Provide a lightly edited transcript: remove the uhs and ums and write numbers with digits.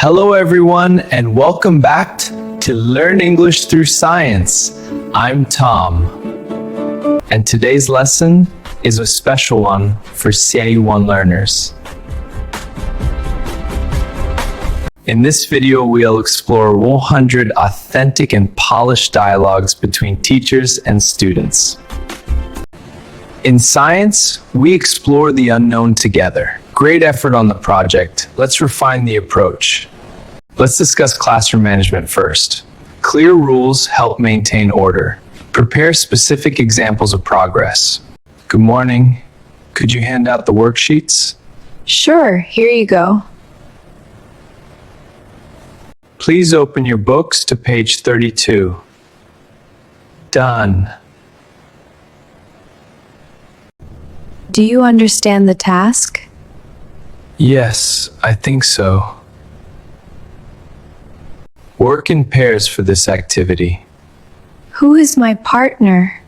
Hello everyone and welcome back to Learn English Through Science. I'm Tom. And today's lesson is a special one for Série 1 learners. In this video, we'll explore 100 authentic and polished dialogues between teachers and students. In science, we explore the unknown together. Great effort on the project. Let's refine the approach. Let's discuss classroom management first. Clear rules help maintain order. Prepare specific examples of progress. Good morning. Could you hand out the worksheets? Sure, here you go. Please open your books to page 32. Done. Do you understand the task? Yes, I think so. Work in pairs for this activity. Who is my partner?